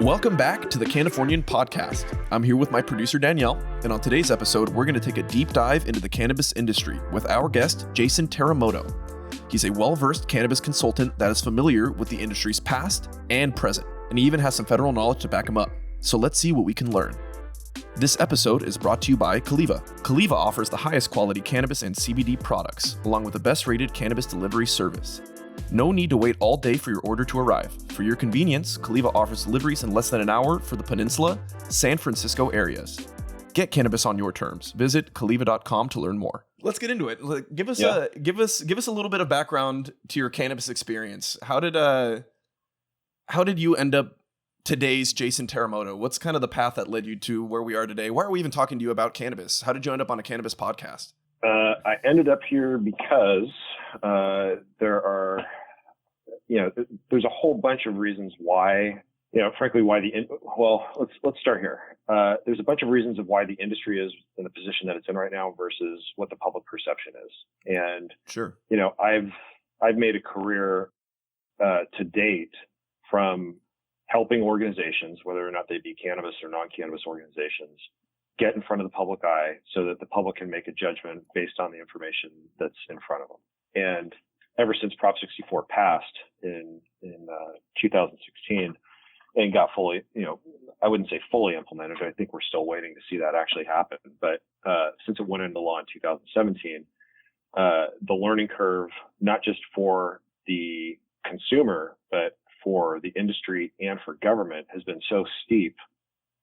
Welcome back to the Cannifornian Podcast. I'm here with my producer Danielle, and on today's episode, we're going to take a deep dive into the cannabis industry with our guest, Jason Teramoto. He's a well-versed cannabis consultant that is familiar with the industry's past and present, and he even has some federal knowledge to back him up. So let's see what we can learn. This episode is brought to you by Caliva. Caliva offers the highest quality cannabis and CBD products, along with the best-rated cannabis delivery service. No need to wait all day for your order to arrive. For your convenience, Caliva offers deliveries in less than an hour for the Peninsula, San Francisco areas. Get cannabis on your terms. Visit Caliva.com to learn more. Let's get into it. Give us a little bit of background to your cannabis experience. How did you end up today's Jason Teramoto? What's kind of the path that led you to where we are today? Why are we even talking to you about cannabis? How did you end up on a cannabis podcast? I ended up here because there's a whole bunch of reasons why, frankly, let's start here. There's a bunch of reasons of why the industry is in the position that it's in right now versus what the public perception is. And, sure, I've made a career to date from helping organizations, whether or not they be cannabis or non-cannabis organizations, get in front of the public eye so that the public can make a judgment based on the information that's in front of them. And ever since Prop 64 passed in 2016 and got fully, I wouldn't say fully implemented. I think we're still waiting to see that actually happen. But since it went into law in 2017, the learning curve, not just for the consumer, but for the industry and for government, has been so steep,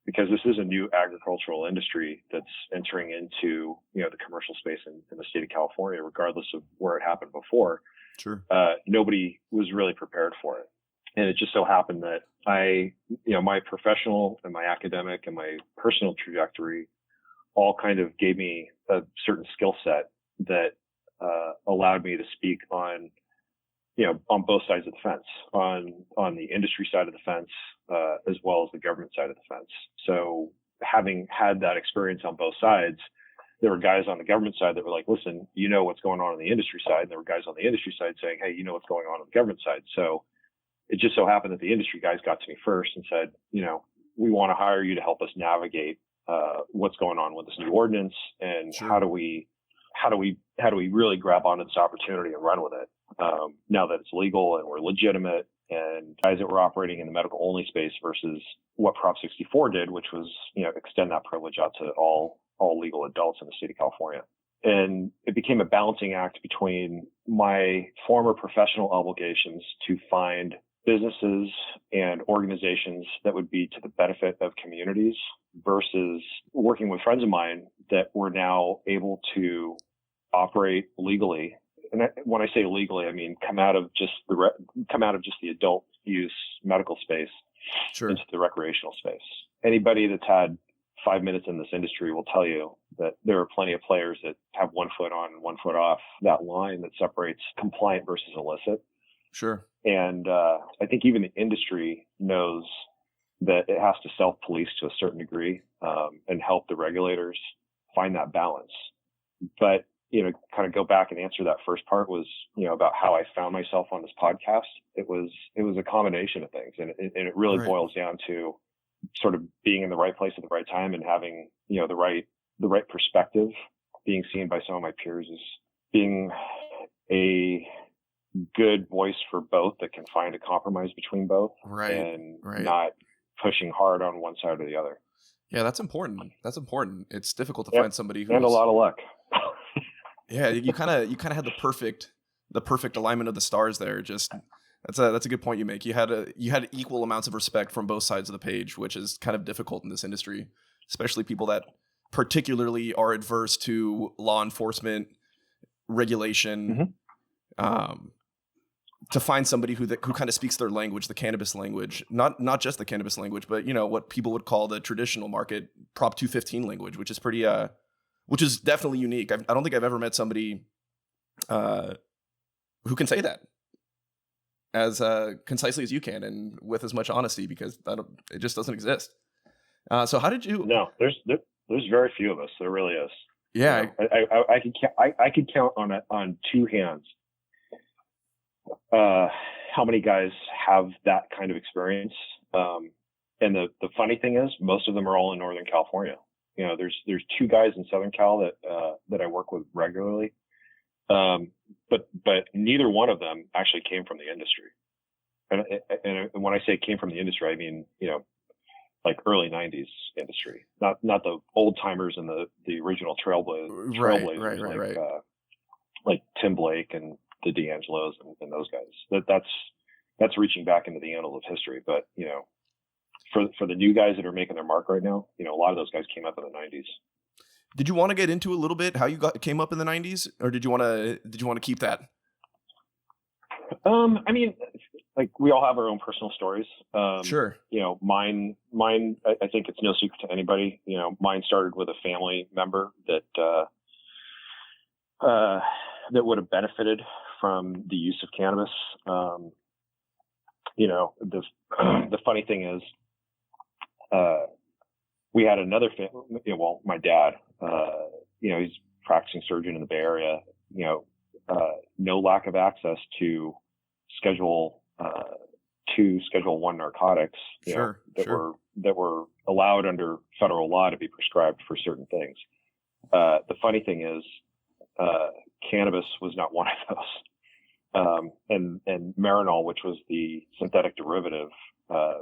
because this is a new agricultural industry that's entering into, the commercial space in the state of California, regardless of where it happened before. Sure. Nobody was really prepared for it. And it just so happened that my professional and my academic and my personal trajectory all kind of gave me a certain skill set that allowed me to speak on both sides of the fence, on the industry side of the fence, as well as the government side of the fence. So having had that experience on both sides, there were guys on the government side that were like, listen, what's going on the industry side. And there were guys on the industry side saying, hey, what's going on the government side. So it just so happened that the industry guys got to me first and said, we want to hire you to help us navigate what's going on with this new ordinance, and sure, how do we really grab onto this opportunity and run with it now that it's legal and we're legitimate, and guys that were operating in the medical only space versus what Prop 64 did, which was extend that privilege out to all legal adults in the state of California. And it became a balancing act between my former professional obligations to find businesses and organizations that would be to the benefit of communities versus working with friends of mine that were now able to operate legally. And when I say legally, I mean come out of just the adult use medical space, sure, into the recreational space. Anybody that's had 5 minutes in this industry will tell you that there are plenty of players that have 1 foot on and 1 foot off that line that separates compliant versus illicit. Sure. And I think even the industry knows that it has to self-police to a certain degree and help the regulators find that balance. But kind of go back and answer that first part was, about how I found myself on this podcast. It was a combination of things, and it really Right. boils down to sort of being in the right place at the right time and having, the right perspective, being seen by some of my peers as being a good voice for both that can find a compromise between both, Right. and Right. not pushing hard on one side or the other. Yeah, that's important. It's difficult to Yep. find somebody who's, And a lot of luck. Yeah, you kind of had the perfect alignment of the stars there. Just that's a good point you make. You had equal amounts of respect from both sides of the page, which is kind of difficult in this industry, especially people that particularly are adverse to law enforcement regulation. Mm-hmm. To find somebody who kind of speaks their language, the cannabis language, not just the cannabis language, but what people would call the traditional market Prop 215 language, which is which is definitely unique. I don't think I've ever met somebody who can say that as concisely as you can and with as much honesty, because it just doesn't exist. So how did you? No, there's very few of us. There really is. Yeah, I could count on two hands how many guys have that kind of experience. And the funny thing is, most of them are all in Northern California. You know, there's two guys in Southern Cal that I work with regularly. But neither one of them actually came from the industry. And when I say came from the industry, I mean, you know, like early 90s industry, not the old timers and the original trailblazers, right. Like Tim Blake and the D'Angelos and those guys. That's reaching back into the annals of history. But, you know, for the new guys that are making their mark right now, you know, a lot of those guys came up in the 90s. Did you want to get into a little bit how you came up in the 90s, or did you want to keep that? I mean, like we all have our own personal stories. Sure. You know, mine, I think it's no secret to anybody. You know, mine started with a family member that would have benefited from the use of cannabis. You know, the funny thing is, we had another family, you know, well, my dad, you know, he's a practicing surgeon in the Bay Area, you know, no lack of access to Schedule 1 narcotics, that were allowed under federal law to be prescribed for certain things. The funny thing is, cannabis was not one of those. And Marinol, which was the synthetic derivative,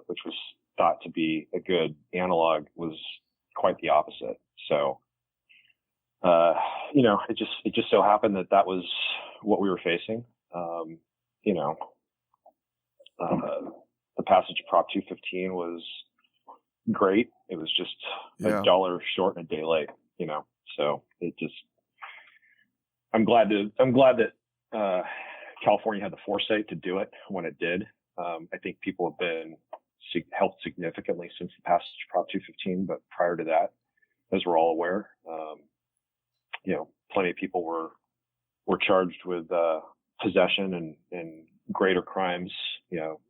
which was thought to be a good analog, was quite the opposite. So, you know, it just so happened that was what we were facing. You know, the passage of Prop 215 was great. It was just $1 short and a day late, you know, so I'm glad that, California had the foresight to do it when it did. I think people have been helped significantly since the passage of Prop 215, but prior to that, as we're all aware, you know, plenty of people were charged with possession and greater crimes, you know,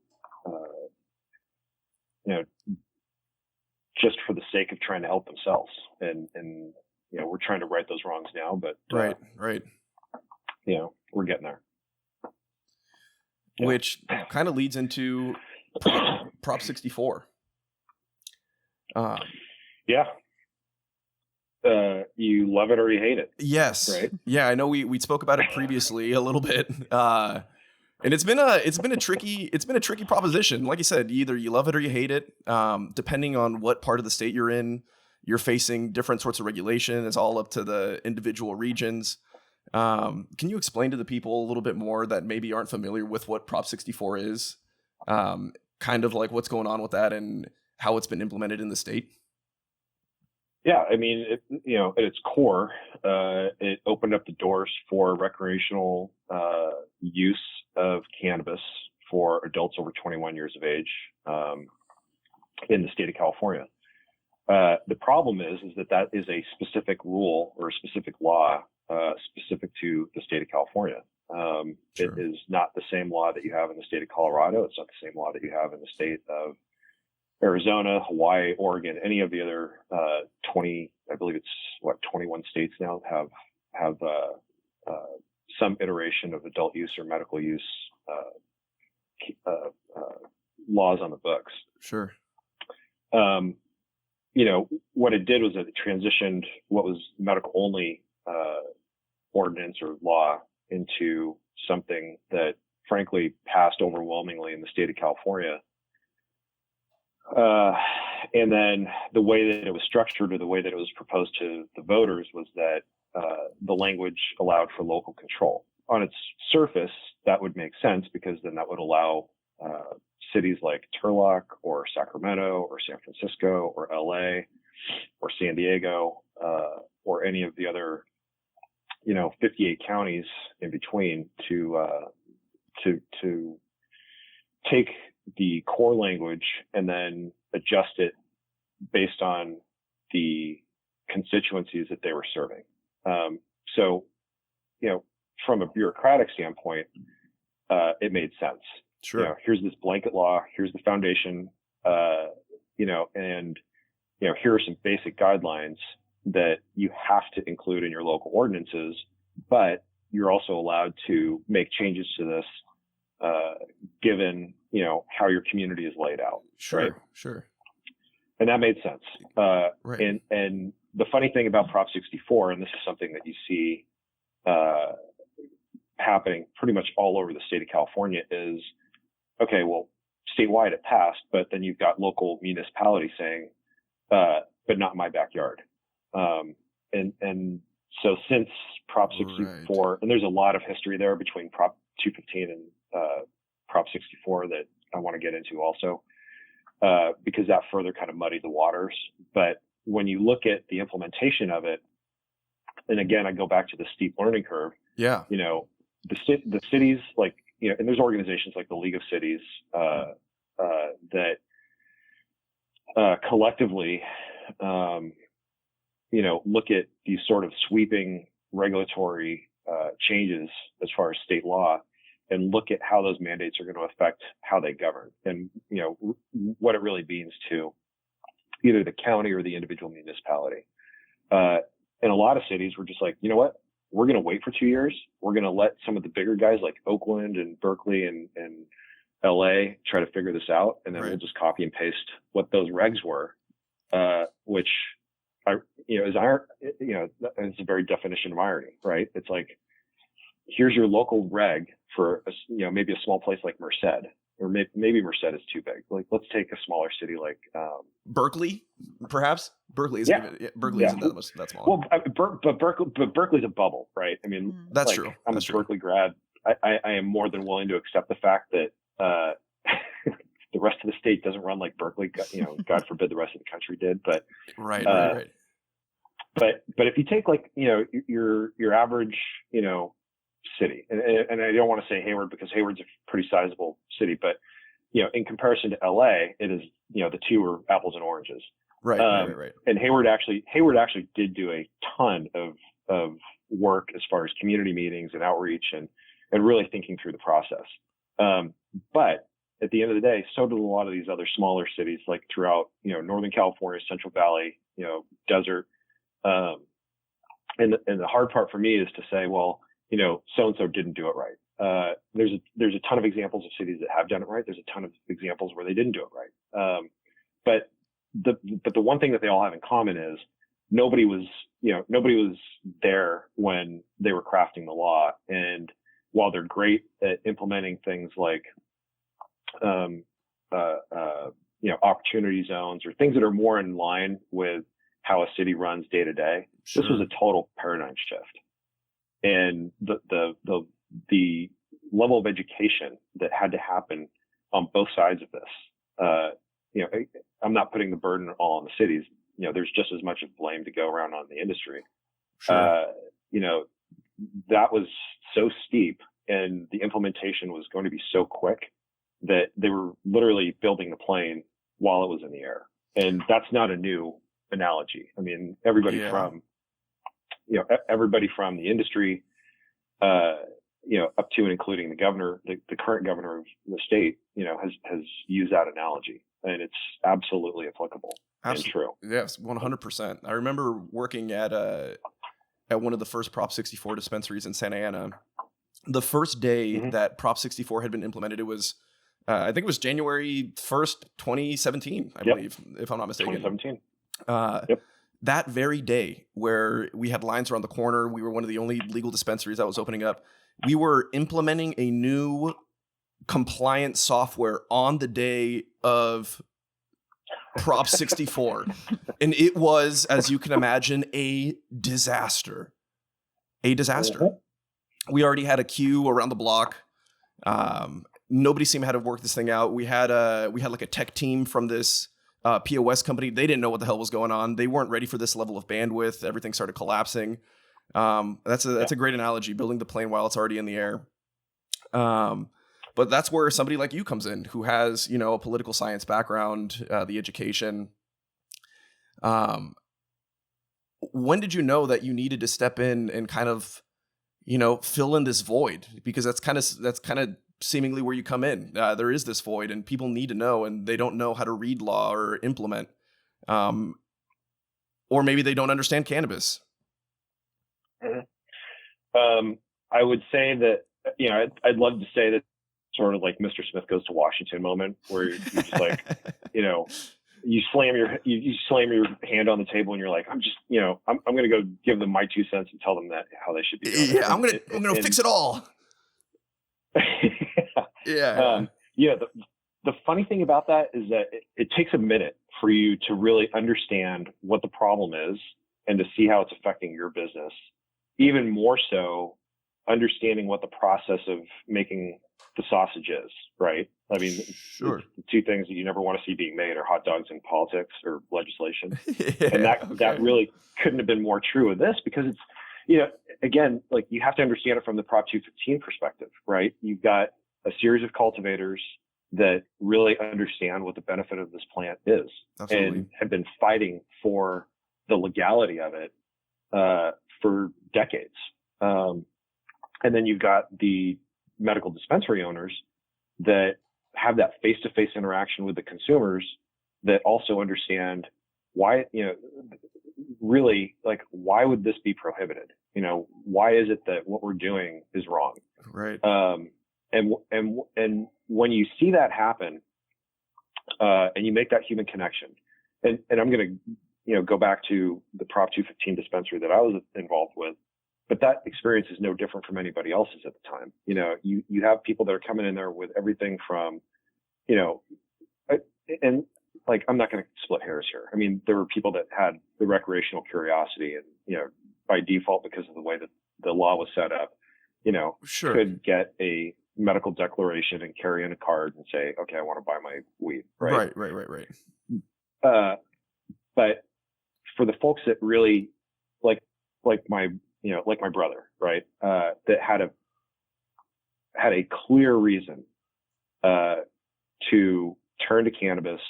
just for the sake of trying to help themselves. And you know, we're trying to right those wrongs now, but right. You know, we're getting there. Which kind of leads into Prop 64. Yeah. You love it or you hate it. Yes. Right. Yeah, I know we spoke about it previously a little bit. And it's been a tricky proposition. Like you said, either you love it or you hate it. Depending on what part of the state you're in, you're facing different sorts of regulation. It's all up to the individual regions. Can you explain to the people a little bit more that maybe aren't familiar with what Prop 64 is? Kind of like what's going on with that and how it's been implemented in the state? Yeah, I mean, you know, at its core, it opened up the doors for recreational use of cannabis for adults over 21 years of age in the state of California. The problem is that is a specific rule or a specific law specific to the state of California. Sure. It is not the same law that you have in the state of Colorado. It's not the same law that you have in the state of Arizona, Hawaii, Oregon, any of the other 20, I believe it's 21 states now have some iteration of adult use or medical use laws on the books. Sure. You know, what it did was it transitioned what was medical only ordinance or law into something that frankly passed overwhelmingly in the state of California. And then the way that it was structured or the way that it was proposed to the voters was that the language allowed for local control. On its surface, that would make sense because then that would allow cities like Turlock or Sacramento or San Francisco or LA or San Diego or any of the other, 58 counties in between to take the core language and then adjust it based on the constituencies that they were serving. So, from a bureaucratic standpoint, it made sense. Sure. Here's this blanket law. Here's the foundation. And here are some basic guidelines that you have to include in your local ordinances, but you're also allowed to make changes to this, given how your community is laid out. Sure. Right? Sure. And that made sense. Right. And the funny thing about Prop 64, and this is something that you see happening pretty much all over the state of California, is, okay, well, statewide it passed, but then you've got local municipalities saying, but not in my backyard. And so since Prop 64, right. And there's a lot of history there between Prop 215 and Prop 64 that I want to get into also, because that further kind of muddied the waters. But when you look at the implementation of it, and again, I go back to the steep learning curve. Yeah. You know, the cities, like, you know, and there's organizations like the League of Cities that collectively, you know, look at these sort of sweeping regulatory changes as far as state law, and look at how those mandates are going to affect how they govern, and, you know, what it really means to either the county or the individual municipality. And a lot of cities were just like, you know what, we're going to wait for 2 years. We're going to let some of the bigger guys like Oakland and Berkeley and LA try to figure this out. And then right. We'll just copy and paste what those regs were, which is it's a very definition of irony, right? It's like, here's your local reg for, maybe a small place like Merced, or maybe Merced is too big. Like, let's take a smaller city like Berkeley, perhaps. Berkeley isn't Berkeley isn't that small. Well, but Berkeley's a bubble, right? I mean, that's true. I'm a Berkeley grad. I am more than willing to accept the fact that the rest of the state doesn't run like Berkeley. God forbid the rest of the country did. But right. But if you take, like, your average city, and I don't want to say Hayward, because Hayward's a pretty sizable city, but in comparison to LA, it is, the two are apples and oranges. Right. And Hayward actually did do a ton of work as far as community meetings and outreach and really thinking through the process. But at the end of the day, so did a lot of these other smaller cities, like throughout, Northern California, Central Valley, desert. And the hard part for me is to say, well, so-and-so didn't do it right. There's a ton of examples of cities that have done it right. There's a ton of examples where they didn't do it right. But the one thing that they all have in common is nobody was there when they were crafting the law. And while they're great at implementing things like, opportunity zones or things that are more in line with how a city runs day to day, This was a total paradigm shift. And the level of education that had to happen on both sides of this, I'm not putting the burden all on the cities. There's just as much of blame to go around on the industry. Sure. That was so steep, and the implementation was going to be so quick that they were literally building the plane while it was in the air. And that's not a new analogy. I mean, everybody from the industry, up to and including the governor, the current governor of the state, has used that analogy, and it's absolutely applicable and true. Yes, 100%. I remember working at one of the first Prop 64 dispensaries in Santa Ana. The first day that Prop 64 had been implemented, it was, I think it was January 1st, 2017, I believe, if I'm not mistaken. 2017. That very day, where we had lines around the corner, we were one of the only legal dispensaries that was opening up. We were implementing a new compliance software on the day of Prop 64. And it was, as you can imagine, a disaster. We already had a queue around the block. Nobody seemed how to work this thing out. We had like a tech team from this POS company. They didn't know what the hell was going on. They weren't ready for this level of bandwidth. Everything started collapsing. That's a great analogy, building the plane while it's already in the air. But that's where somebody like you comes in, who has, a political science background, the education. When did you know that you needed to step in and kind of, fill in this void? Because that's kind of seemingly where you come in. There is this void, and people need to know, and they don't know how to read law or implement, or maybe they don't understand cannabis. I would say that, I'd love to say that sort of like Mr. Smith Goes to Washington moment, where you're just like, you slam your hand on the table and you're like, I'm just, I'm going to go give them my 2 cents and tell them that how they should be doing it. Yeah, I'm going to fix it all. Yeah. The funny thing about that is that it takes a minute for you to really understand what the problem is and to see how it's affecting your business. Even more so, understanding what the process of making the sausage is, right? I mean, sure. The two things that you never want to see being made are hot dogs and politics or legislation. Yeah, and that really couldn't have been more true of this, because it's, again, like, you have to understand it from the Prop 215 perspective, right? You've got a series of cultivators that really understand what the benefit of this plant is. Absolutely. And have been fighting for the legality of it for decades. And then you've got the medical dispensary owners that have that face-to-face interaction with the consumers that also understand why, really, like, why would this be prohibited? Why is it that what we're doing is wrong? Right. And when you see that happen, and you make that human connection, and I'm going to, go back to the Prop 215 dispensary that I was involved with, but that experience is no different from anybody else's at the time. You have people that are coming in there with everything from, and like, I'm not going to split hairs here. I mean, there were people that had the recreational curiosity and, by default, because of the way that the law was set up, sure, could get a medical declaration and carry in a card and say, okay, I want to buy my weed. Right. But for the folks that really like my brother, right. That had a clear reason, to turn to cannabis,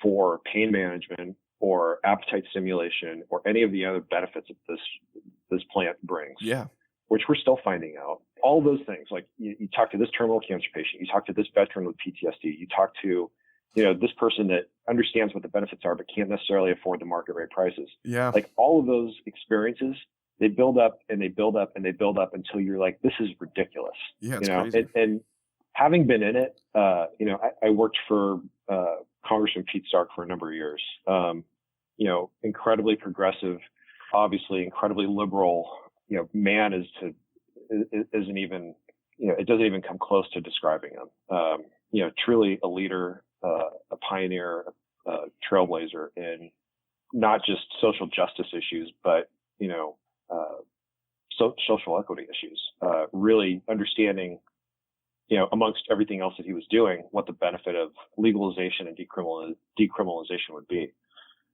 for pain management or appetite stimulation or any of the other benefits that this plant brings. Yeah. Which we're still finding out. All those things, like you talk to this terminal cancer patient, you talk to this veteran with PTSD, you talk to, this person that understands what the benefits are, but can't necessarily afford the market rate prices. Yeah. Like, all of those experiences, they build up and they build up and they build up until you're like, this is ridiculous. Yeah, it's crazy. And having been in it, I worked for Congressman Pete Stark for a number of years. Incredibly progressive, obviously incredibly liberal. Man isn't even, it doesn't even come close to describing him. Truly a leader, a pioneer, a trailblazer in not just social justice issues, but, social equity issues, really understanding, amongst everything else that he was doing, what the benefit of legalization and decriminalization would be.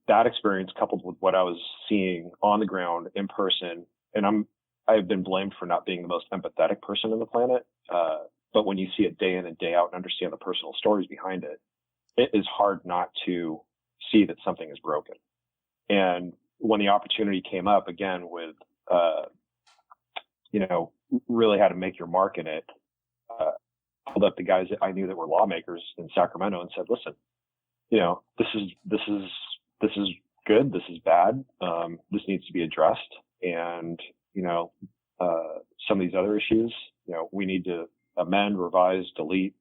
That experience, coupled with what I was seeing on the ground in person, and I've been blamed for not being the most empathetic person on the planet. But when you see it day in and day out and understand the personal stories behind it, it is hard not to see that something is broken. And when the opportunity came up again with, really how to make your mark in it, pulled up the guys that I knew that were lawmakers in Sacramento and said, listen, this is good. This is bad. This needs to be addressed. And, some of these other issues, we need to amend, revise, delete,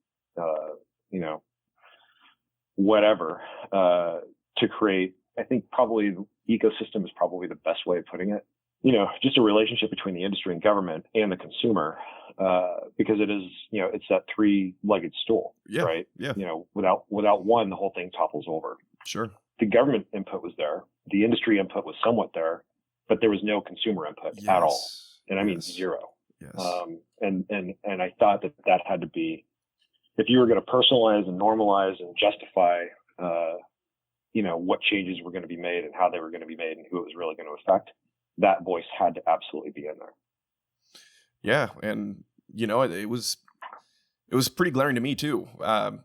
whatever, to create, I think probably ecosystem is probably the best way of putting it. Just a relationship between the industry and government and the consumer, because it is, it's that three-legged stool, right? Yeah. Without one, the whole thing topples over. Sure. The government input was there. The industry input was somewhat there, but there was no consumer input at all. And I mean, zero. Yes. And I thought that had to be, if you were going to personalize and normalize and justify, what changes were going to be made and how they were going to be made and who it was really going to affect, that voice had to absolutely be in there. Yeah. And, it was pretty glaring to me too.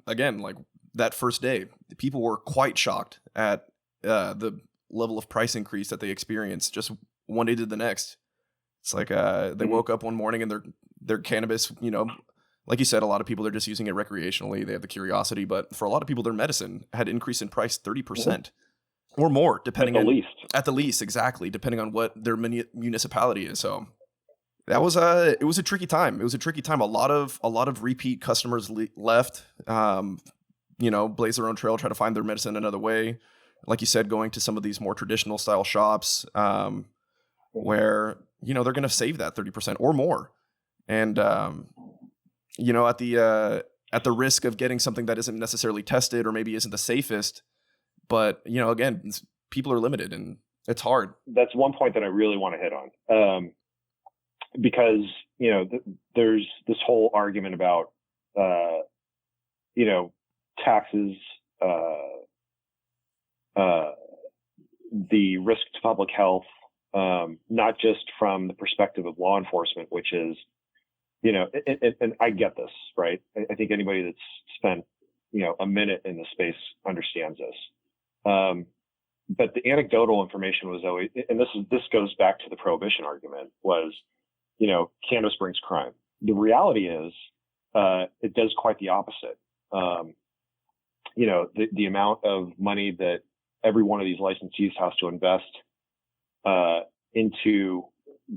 Again, like that first day, people were quite shocked at the level of price increase that they experienced just one day to the next. It's like they woke up one morning and their cannabis, like you said, a lot of people are just using it recreationally. They have the curiosity, but for a lot of people, their medicine had increased in price 30% or more, depending at the least, exactly, depending on what their municipality is. So that was it was a tricky time. It was a tricky time. A lot of repeat customers left. blaze their own trail, try to find their medicine another way. Like you said, going to some of these more traditional style shops where, they're going to save that 30% or more. And, at the risk of getting something that isn't necessarily tested or maybe isn't the safest. But, again, people are limited and it's hard. That's one point that I really want to hit on. Because, there's this whole argument about, taxes, the risk to public health, not just from the perspective of law enforcement, which is, and I get this, right? I think anybody that's spent, a minute in the space understands this. But the anecdotal information was always, and this goes back to the prohibition argument, was, cannabis brings crime. The reality is, it does quite the opposite. The amount of money that every one of these licensees has to invest into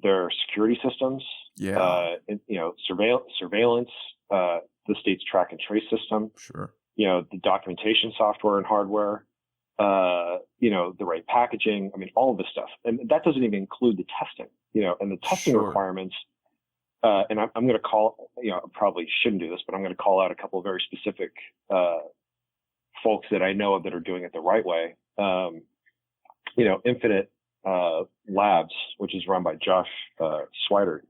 their security systems, surveillance, the state's track and trace system, sure, the documentation software and hardware, the right packaging. I mean, all of this stuff, and that doesn't even include the testing, and the testing requirements. And I'm going to call, I probably shouldn't do this, but I'm going to call out a couple of very specific folks that I know of that are doing it the right way. Infinite Labs, which is run by Josh Swider.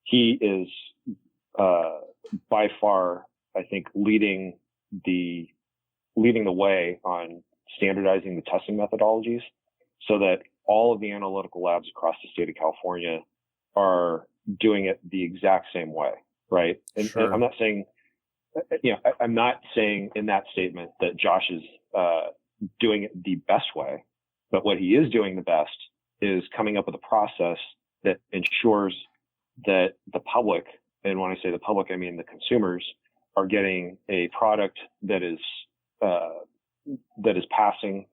He is by far, I think, leading the way on standardizing the testing methodologies so that all of the analytical labs across the state of California are doing it the exact same way, right? And, sure. And I'm not saying, I'm not saying in that statement that Josh is doing it the best way, but what he is doing the best is coming up with a process that ensures that the public, and when I say the public, I mean the consumers, are getting a product that is passing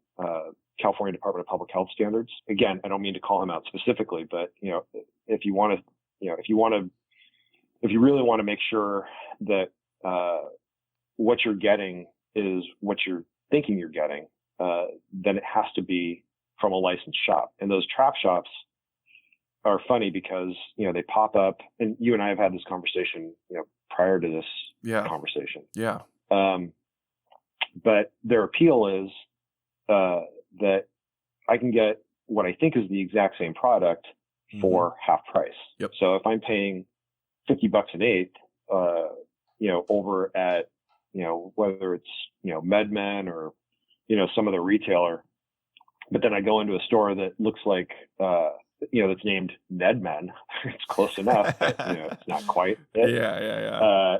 California Department of Public Health standards. Again, I don't mean to call him out specifically, but if you really want to make sure that what you're getting is what you're thinking you're getting, then it has to be from a licensed shop. And those trap shops are funny because, they pop up, and you and I have had this conversation, prior to this conversation. Yeah. But their appeal is that I can get what I think is the exact same product for half price. Yep. So if I'm paying $50 an eighth, over at, whether it's, MedMen or, some other retailer, but then I go into a store that looks like, that's named MedMen. It's close enough, but, it's not quite it. Yeah.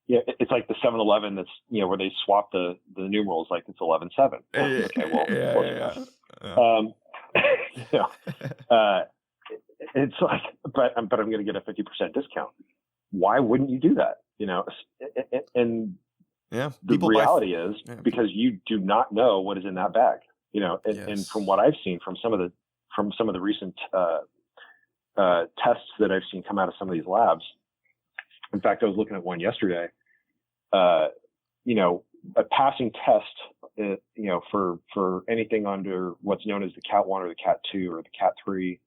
It's like the 7-Eleven that's, where they swap the numerals, like it's 11-7. Okay, well, close enough. It's like, but I'm going to get a 50% discount. Why wouldn't you do that? And the reality is because you do not know what is in that bag. And from what I've seen from some of the recent tests that I've seen come out of some of these labs. In fact, I was looking at one yesterday. A passing test, for anything under what's known as the Cat 1 or the Cat 2 or the Cat 3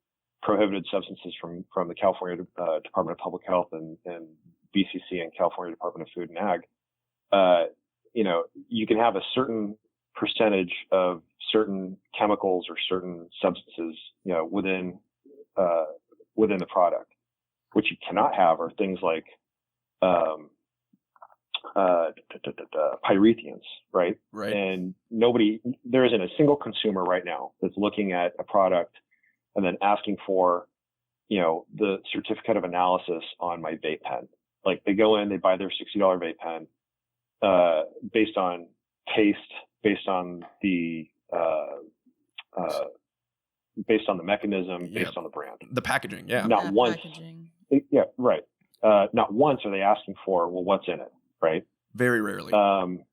prohibited substances from the California Department of Public Health and BCC and California Department of Food and Ag. You can have a certain percentage of certain chemicals or certain substances, within the product. What you cannot have are things like pyrethians, right? Right. And there isn't a single consumer right now that's looking at a product and then asking for, the certificate of analysis on my vape pen. Like they go in, they buy their $60 vape pen, based on taste, based on the mechanism, based on the brand, the packaging. Not once. Packaging. Yeah, right. Not once are they asking for, well, what's in it, right? Very rarely. And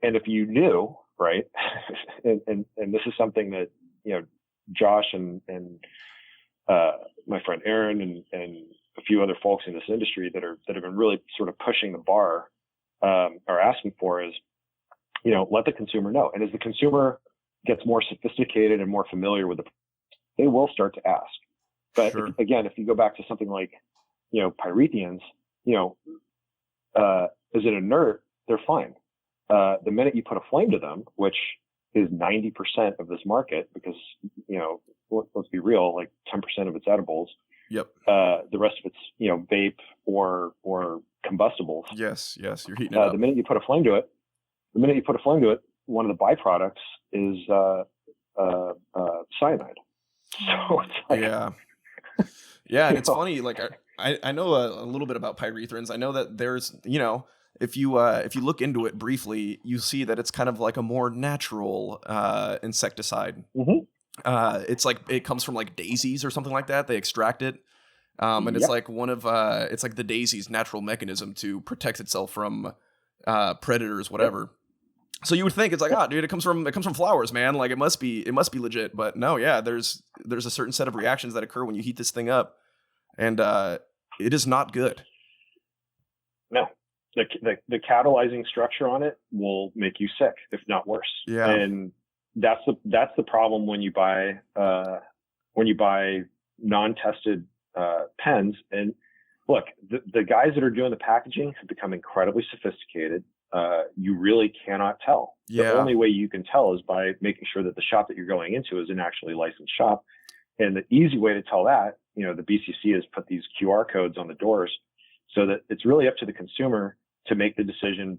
if you knew, right, and this is something that Josh and my friend Aaron and a few other folks in this industry that have been really sort of pushing the bar are asking for is, let the consumer know. And as the consumer gets more sophisticated and more familiar with they will start to ask. But Sure. Again, if you go back to something like, pyrethrians, as an inert, they're fine. The minute you put a flame to them, which is 90% of this market, because, let's be real, like 10% of it's edibles. Yep. The rest of it's, vape or combustibles. Yes. You're heating it up. The minute you put a flame to it, one of the byproducts is cyanide. So it's like, yeah, and it's funny. Like I know a little bit about pyrethrins. I know that there's, if you look into it briefly, you see that it's kind of like a more natural insecticide. Mm-hmm. It's like it comes from like daisies or something like that. They extract it, and it's like it's like the daisy's natural mechanism to protect itself from predators, whatever. Yep. So you would think it's like, dude, it comes from flowers, man. Like it must be legit. But no, yeah, there's a certain set of reactions that occur when you heat this thing up, and it is not good. No, the catalyzing structure on it will make you sick, if not worse. Yeah, and that's the problem when you buy non-tested pens. And look, the guys that are doing the packaging have become incredibly sophisticated. You really cannot tell. Yeah. The only way you can tell is by making sure that the shop that you're going into is an actually licensed shop. And the easy way to tell that, the BCC has put these QR codes on the doors so that it's really up to the consumer to make the decision,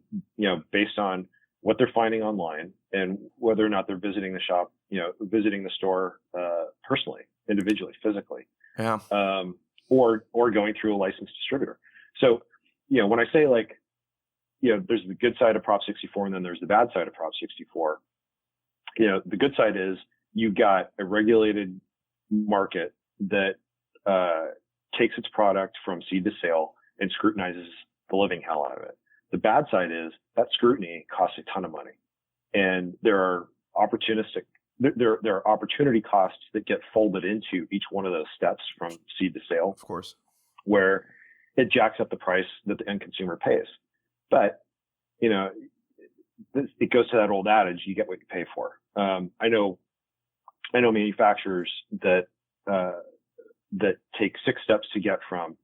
based on what they're finding online and whether or not they're visiting the shop, visiting the store personally, individually, physically, or going through a licensed distributor. So, when I say like, there's the good side of Prop 64 and then there's the bad side of Prop 64. The good side is you got a regulated market that takes its product from seed to sale and scrutinizes the living hell out of it. The bad side is that scrutiny costs a ton of money, and there are opportunity costs that get folded into each one of those steps from seed to sale, of course, where it jacks up the price that the end consumer pays. But, it goes to that old adage, you get what you pay for. I know manufacturers that take 6 steps to get from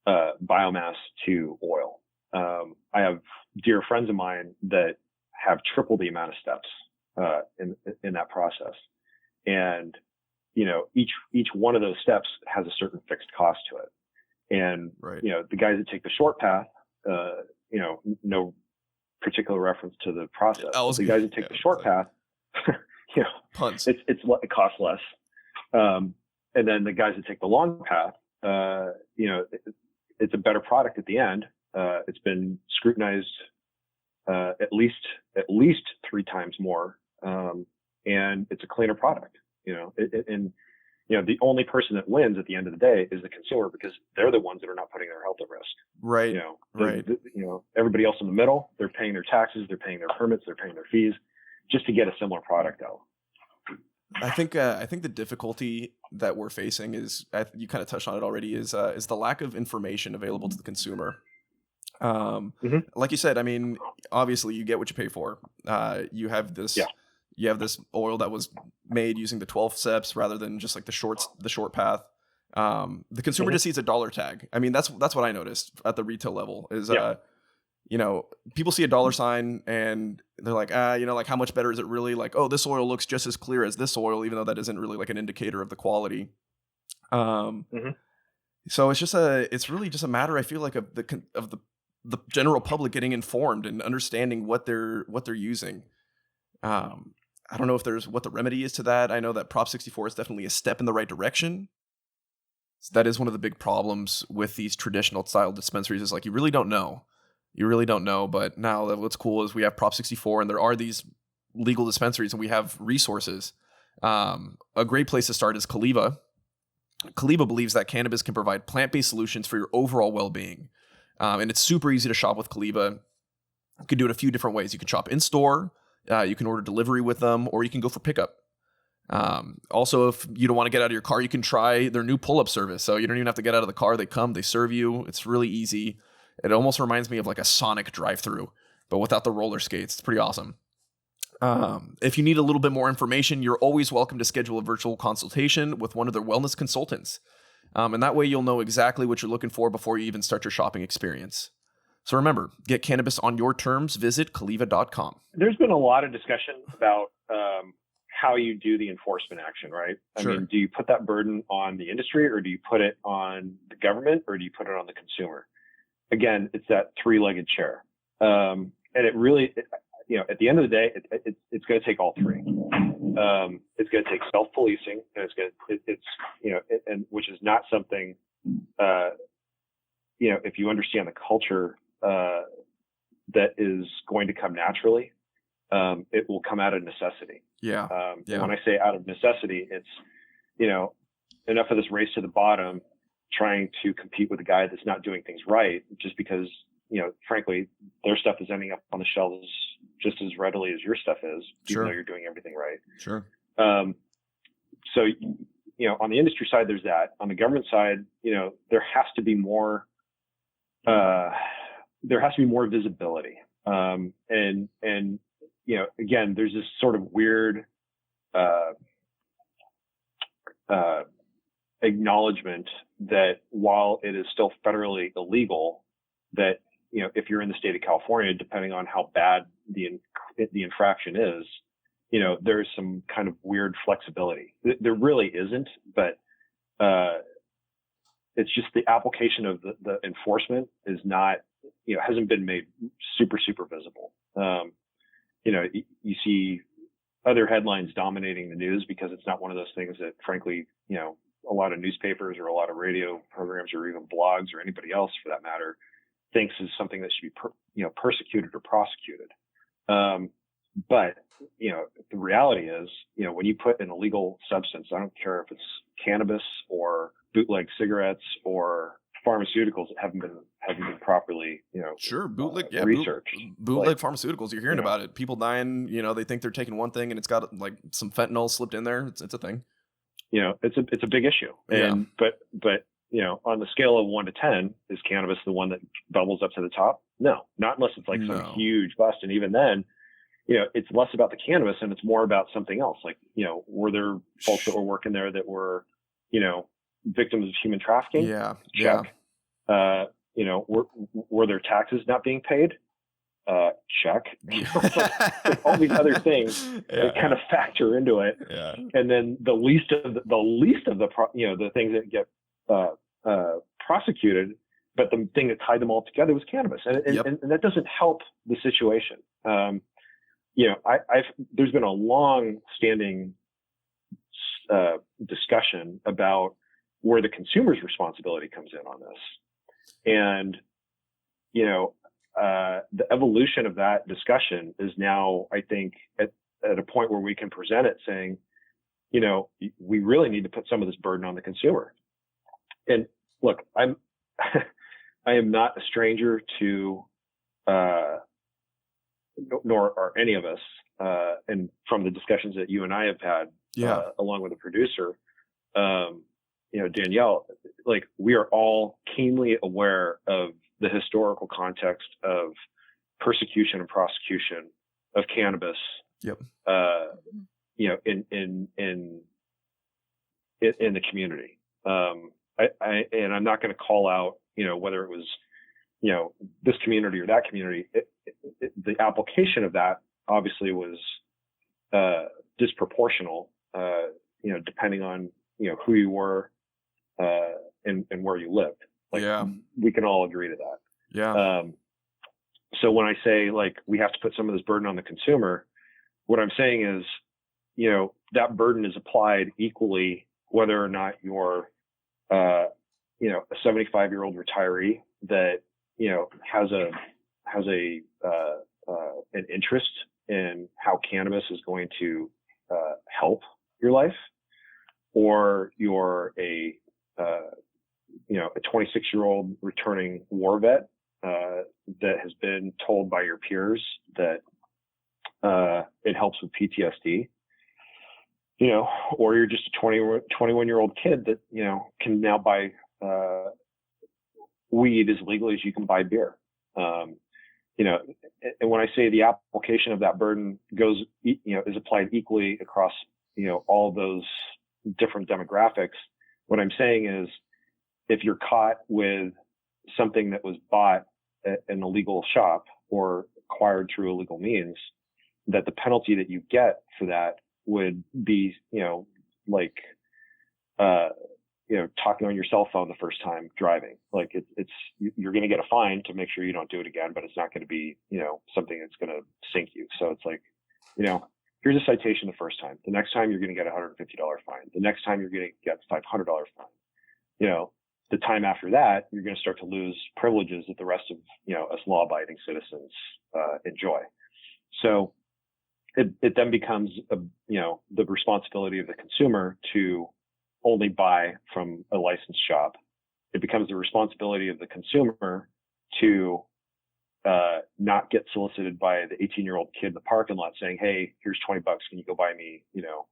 biomass to oil. I have dear friends of mine that have triple the amount of steps in that process. And, each one of those steps has a certain fixed cost to it. And, right. The guys that take the short path, no particular reference to the process. The guys that take the short path, puns. It costs less. And then the guys that take the long path, it's a better product at the end. It's been scrutinized at least 3 times more, and it's a cleaner product. The only person that wins at the end of the day is the consumer, because they're the ones that are not putting their health at risk. Right. Right. Everybody else in the middle, they're paying their taxes, they're paying their permits, they're paying their fees just to get a similar product out. I think the difficulty that we're facing is, you kind of touched on it already, is the lack of information available to the consumer. Like you said, I mean, obviously you get what you pay for. You have this. Yeah. You have this oil that was made using the 12 steps rather than just like the short path. The consumer just sees a dollar tag. I mean, that's what I noticed at the retail level is, people see a dollar sign and they're like, like how much better is it really? Like, oh, this oil looks just as clear as this oil, even though that isn't really like an indicator of the quality. So it's really just a matter, I feel like, of the general public getting informed and understanding what they're using. I don't know what the remedy is to that. I know that Prop 64 is definitely a step in the right direction. So that is one of the big problems with these traditional style dispensaries, is like, you really don't know. But now what's cool is we have Prop 64 and there are these legal dispensaries and we have resources. A great place to start is Kaliva. Kaliva believes that cannabis can provide plant-based solutions for your overall well-being. And it's super easy to shop with Kaliva. You can do it a few different ways. You can shop in-store. You can order delivery with them, or you can go for pickup. Also, if you don't want to get out of your car, you can try their new pull-up service. So you don't even have to get out of the car. They come, they serve you. It's really easy. It almost reminds me of like a Sonic drive-through, but without the roller skates. It's pretty awesome. If you need a little bit more information, you're always welcome to schedule a virtual consultation with one of their wellness consultants. And that way you'll know exactly what you're looking for before you even start your shopping experience. So remember, get cannabis on your terms. Visit Caliva.com. There's been a lot of discussion about how you do the enforcement action, right? Sure. I mean, do you put that burden on the industry, or do you put it on the government, or do you put it on the consumer? Again, it's that three-legged chair. And it really, at the end of the day, it's going to take all three. It's going to take self-policing, and and which is not something, if you understand the culture that is going to come naturally, it will come out of necessity. Yeah. And when I say out of necessity, it's, enough of this race to the bottom, trying to compete with a guy that's not doing things right, just because, frankly, their stuff is ending up on the shelves just as readily as your stuff is, Sure. even though you're doing everything right. Sure. So, on the industry side, there's that. On the government side, there has to be more visibility. And again, there's this sort of weird acknowledgement that while it is still federally illegal, that if you're in the state of California, depending on how bad the infraction is, there's some kind of weird flexibility. There really isn't, but it's just the application of the enforcement is not, hasn't been made super visible. You see other headlines dominating the news because it's not one of those things that, frankly, a lot of newspapers or a lot of radio programs or even blogs or anybody else for that matter thinks is something that should be persecuted or prosecuted. But the reality is, when you put an illegal substance, I don't care if it's cannabis or bootleg cigarettes or pharmaceuticals that haven't been properly, sure, bootleg, researched. Bootleg pharmaceuticals, you're hearing about it. People dying, they think they're taking one thing and it's got like some fentanyl slipped in there. It's a thing. It's a big issue. And but on the scale of 1 to 10, is cannabis the one that bubbles up to the top? No, not unless it's like some huge bust. And even then, it's less about the cannabis and it's more about something else. Like, were there folks that were working there that were, victims of human trafficking? Yeah. Check. Yeah. Were there taxes not being paid? Check. Like all these other things that kind of factor into it. Yeah. And then the least of the things that get prosecuted, but the thing that tied them all together was cannabis, and that doesn't help the situation. There's been a long-standing discussion about where the consumer's responsibility comes in on this, and the evolution of that discussion is now, I think, at a point where we can present it saying, we really need to put some of this burden on the consumer. And look, I am not a stranger to, nor are any of us, and from the discussions that you and I have had, along with the producer, Danielle, like we are all keenly aware of the historical context of persecution and prosecution of cannabis. Yep. In the community. And I'm not going to call out, whether it was, this community or that community. The application of that obviously was disproportional, depending on, who you were and where you lived. Like, we can all agree to that. Yeah. So when I say like we have to put some of this burden on the consumer, what I'm saying is, that burden is applied equally whether or not you're, a 75-year-old retiree that has an interest in how cannabis is going to help your life, or you're a 26-year-old returning war vet that has been told by your peers that it helps with PTSD, or you're just a 21-year-old kid that, can now buy weed as legally as you can buy beer. You know, and when I say the application of that burden goes, you know, is applied equally across, you know, all of those different demographics, what I'm saying is if you're caught with something that was bought at an illegal shop or acquired through illegal means, that the penalty that you get for that would be, you know, like, you know, talking on your cell phone the first time driving. Like you're going to get a fine to make sure you don't do it again, but it's not going to be, you know, something that's going to sink you. So it's like, you know, here's a citation the first time. The next time you're going to get a $150 fine. The next time you're going to get a $500 fine. You know, the time after that, you're going to start to lose privileges that the rest of, you know, us law-abiding citizens enjoy. So it then becomes, you know, the responsibility of the consumer to only buy from a licensed shop. It becomes the responsibility of the consumer to not get solicited by the 18-year-old kid in the parking lot saying, "Hey, here's $20. Can you go buy me, you know,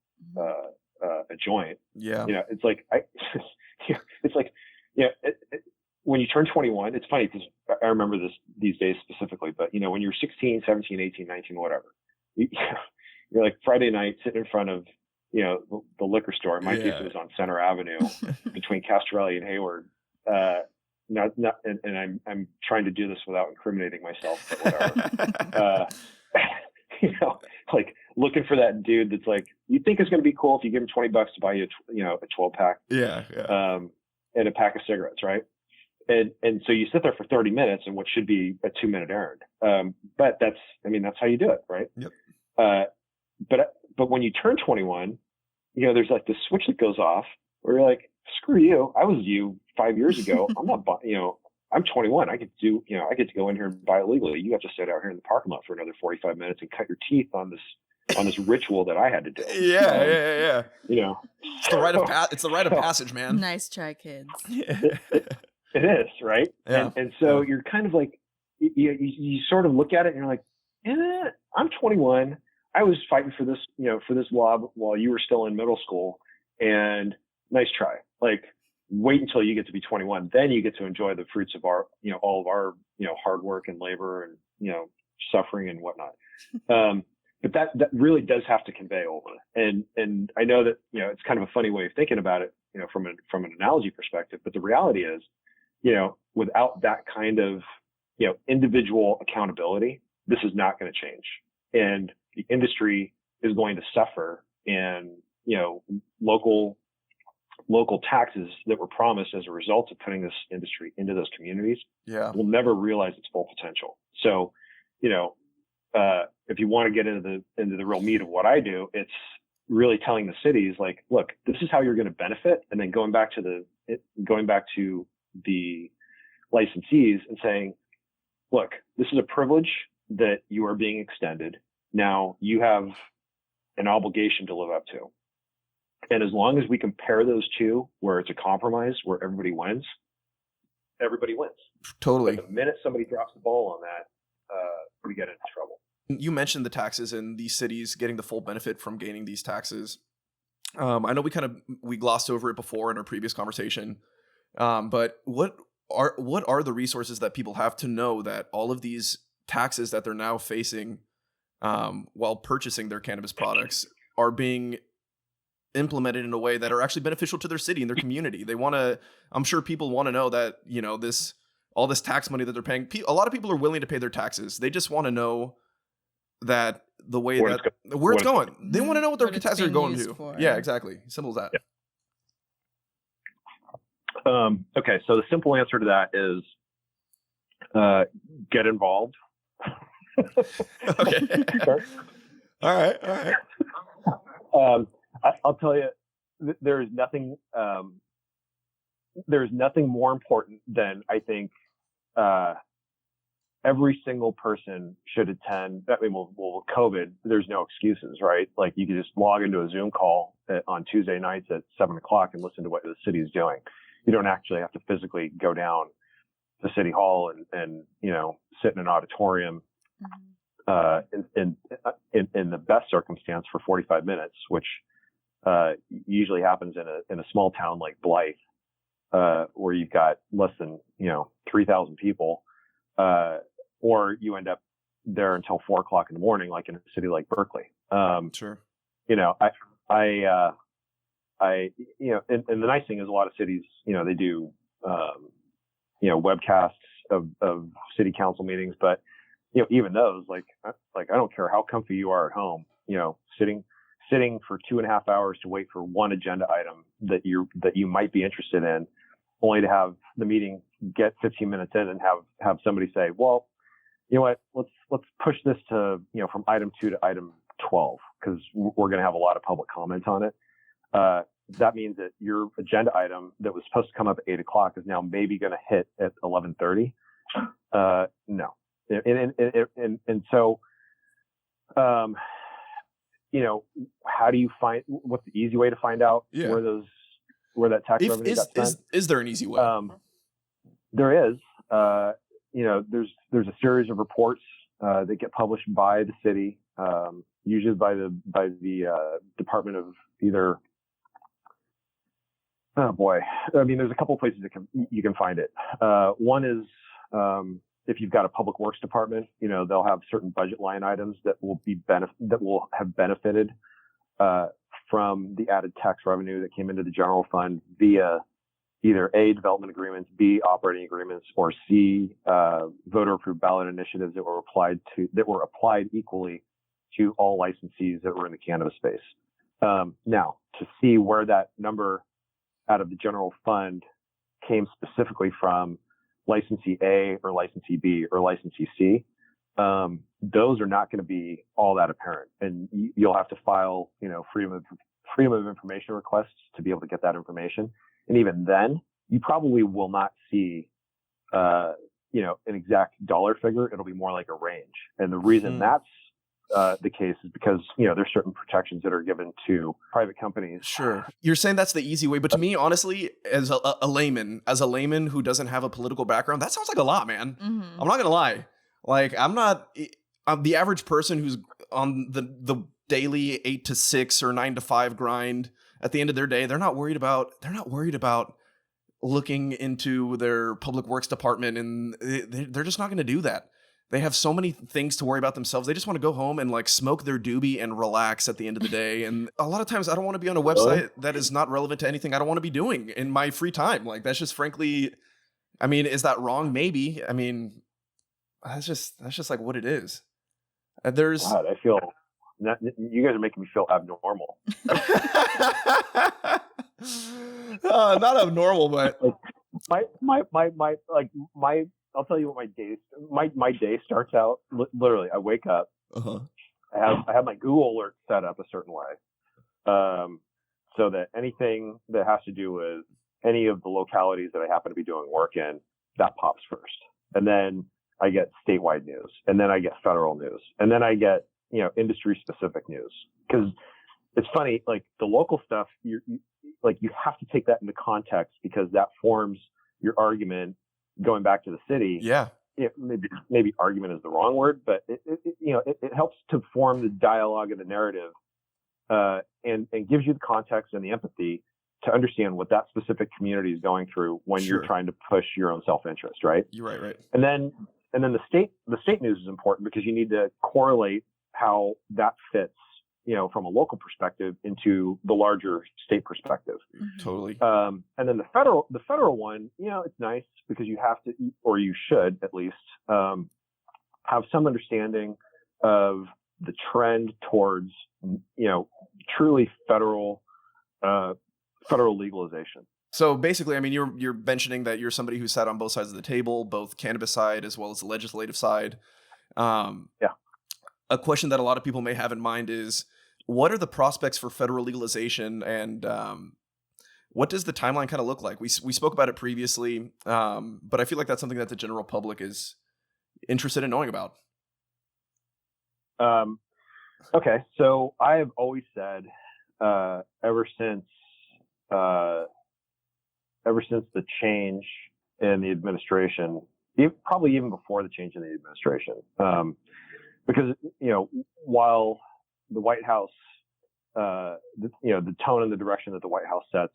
a joint?" Yeah. You know, it's like it's like, you know, when you turn 21, it's funny because I remember this these days specifically, but you know, when you're 16, 17, 18, 19, whatever, you're like Friday night sitting in front of, you know, the liquor store. In my case, it was on Center Avenue between Castrelli and Hayward. And I'm trying to do this without incriminating myself, but whatever. You know, like looking for that dude that's like, you think it's going to be cool if you give him $20 to buy you, a 12 pack. Yeah. And a pack of cigarettes, right? And so you sit there for 30 minutes in what should be a 2-minute errand. But that's how you do it, right? Yep. But when you turn 21, you know, there's like this switch that goes off where you're like, screw you. I was you 5 years ago. I'm not, you know, I'm 21. I get to go in here and buy it legally. You have to sit out here in the parking lot for another 45 minutes and cut your teeth on this ritual that I had to do. Yeah. You know, it's the rite of passage, man. Nice try, kids. It is, right? Yeah. And so you're kind of like, you sort of look at it and you're like, I'm 21. I was fighting for this, you know, for this law while you were still in middle school, and nice try. Like, wait until you get to be 21. Then you get to enjoy the fruits of our, you know, all of our, you know, hard work and labor and, you know, suffering and whatnot. But that really does have to convey over. And I know that, you know, it's kind of a funny way of thinking about it, you know, from an analogy perspective, but the reality is, you know, without that kind of, you know, individual accountability, this is not going to change. And the industry is going to suffer, and, you know, local taxes that were promised as a result of putting this industry into those communities will never realize its full potential. So, you know, if you want to get into the real meat of what I do, it's really telling the cities like, look, this is how you're going to benefit. And then going back to the licensees and saying, look, this is a privilege that you are being extended. Now you have an obligation to live up to. And as long as we compare those two, where it's a compromise, where everybody wins. Totally. But the minute somebody drops the ball on that, we get into trouble. You mentioned the taxes and these cities getting the full benefit from gaining these taxes. I know we glossed over it before in our previous conversation. But what are the resources that people have to know that all of these taxes that they're now facing while purchasing their cannabis products are being implemented in a way that are actually beneficial to their city and their community? I'm sure people want to know that, you know, all this tax money that they're paying, a lot of people are willing to pay their taxes. They just want to know that the way where it's going. They want to know what their taxes are going to. For. Yeah, exactly. Simple as that. Yeah. Okay. So the simple answer to that is, get involved. Okay. All right. I'll tell you, there's nothing more important than, I think, every single person should attend. I mean, well, with COVID, there's no excuses, right? Like, you can just log into a Zoom call on Tuesday nights at 7:00 and listen to what the city is doing. You don't actually have to physically go down to City Hall and you know, sit in an auditorium in the best circumstance for 45 minutes, which usually happens in a small town like Blythe, where you've got less than, you know, 3,000 people, or you end up there until 4:00 in the morning, like in a city like Berkeley. Sure. You know, you know, and the nice thing is a lot of cities, you know, they do, you know, webcasts of city council meetings, but, you know, even those, like I don't care how comfy you are at home, you know, sitting for 2.5 hours to wait for one agenda item that you might be interested in, only to have the meeting get 15 minutes in and have somebody say, well, you know what, let's push this to, you know, from item 2 to item 12, because we're going to have a lot of public comment on it. That means that your agenda item that was supposed to come up at 8:00 is now maybe going to hit at 11:30. No. And so, you know, how do you what's the easy way to find out where that tax revenue got spent? Is there an easy way? There is. You know, there's a series of reports that get published by the city, usually by the Department of either. Oh boy, I mean, there's a couple of places you can find it. One is if you've got a public works department, you know, they'll have certain budget line items that will have benefited from the added tax revenue that came into the general fund via either A, development agreements, B, operating agreements, or C, voter approved ballot initiatives that were applied equally to all licensees that were in the cannabis space. Now, to see where that number out of the general fund came specifically from licensee A or licensee B or licensee C, those are not going to be all that apparent, and you'll have to file, you know, freedom of information requests to be able to get that information. And even then, you probably will not see, you know, an exact dollar figure. It'll be more like a range. And the reason that's the case is because, you know, there's certain protections that are given to private companies. Sure. You're saying that's the easy way, but to me, honestly, as a layman who doesn't have a political background, that sounds like a lot, man. Mm-hmm. I'm not going to lie. Like, I'm the average person who's on the daily 8 to 6 or 9 to 5 grind. At the end of their day, they're not worried about looking into their public works department, and they're just not going to do that. They have so many things to worry about themselves. They just want to go home and like smoke their doobie and relax at the end of the day. And a lot of times I don't want to be on a website that is not relevant to anything I don't want to be doing in my free time. Like, that's just frankly, I mean, is that wrong? Maybe. I mean, that's just like what it is. There's God, you guys are making me feel abnormal. Not abnormal, but I'll tell you what my day starts out. Literally, I wake up. Uh-huh. I have my Google alert set up a certain way, so that anything that has to do with any of the localities that I happen to be doing work in, that pops first, and then I get statewide news, and then I get federal news, and then I get, you know, industry specific news. Because it's funny, like the local stuff, you have to take that into context, because that forms your argument going back to the city. Yeah. Maybe argument is the wrong word, but it helps to form the dialogue and the narrative, and gives you the context and the empathy to understand what that specific community is going through when Sure. you're trying to push your own self-interest, right? You're right. And then the state news is important, because you need to correlate how that fits, you know, from a local perspective into the larger state perspective. Totally. And then the federal one, you know, it's nice because you have to, or you should at least, have some understanding of the trend towards, you know, truly federal legalization. So basically, I mean, you're mentioning that you're somebody who sat on both sides of the table, both cannabis side as well as the legislative side. Yeah. A question that a lot of people may have in mind is, what are the prospects for federal legalization, and what does the timeline kind of look like? We spoke about it previously, but I feel like that's something that the general public is interested in knowing about. Okay, so I have always said, ever since the change in the administration, probably even before the change in the administration, because, you know, while the White House, the tone and the direction that the White House sets,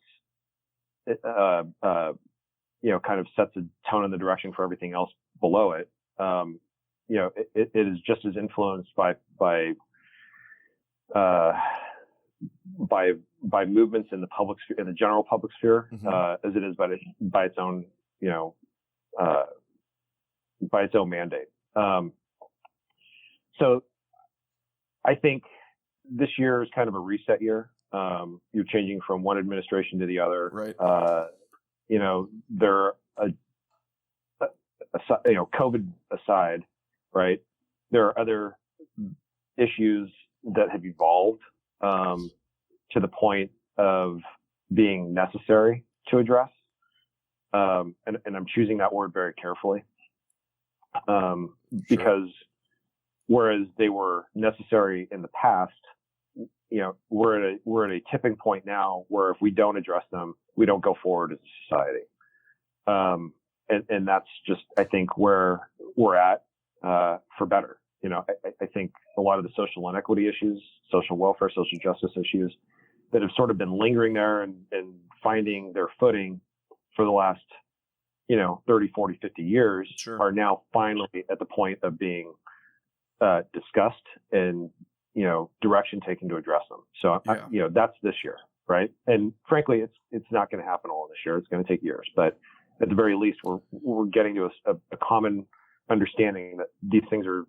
kind of sets a tone in the direction for everything else below it. It is just as influenced by movements in the public sphere, in the general public sphere, as it is by its own, by its own mandate. So I think this year is kind of a reset year. You're changing from one administration to the other. Right. COVID aside, right? There are other issues that have evolved to the point of being necessary to address. And I'm choosing that word very carefully because whereas they were necessary in the past, we're at a tipping point now where if we don't address them, we don't go forward as a society. And that's just, I think, where we're at for better. I think a lot of the social inequity issues, social welfare, social justice issues that have sort of been lingering there and finding their footing for the last, 30, 40, 50 years are now finally at the point of being discussed and, direction taken to address them. So, that's this year, right? And frankly, it's not going to happen all this year. It's going to take years, but at the very least, we're getting to a common understanding that these things are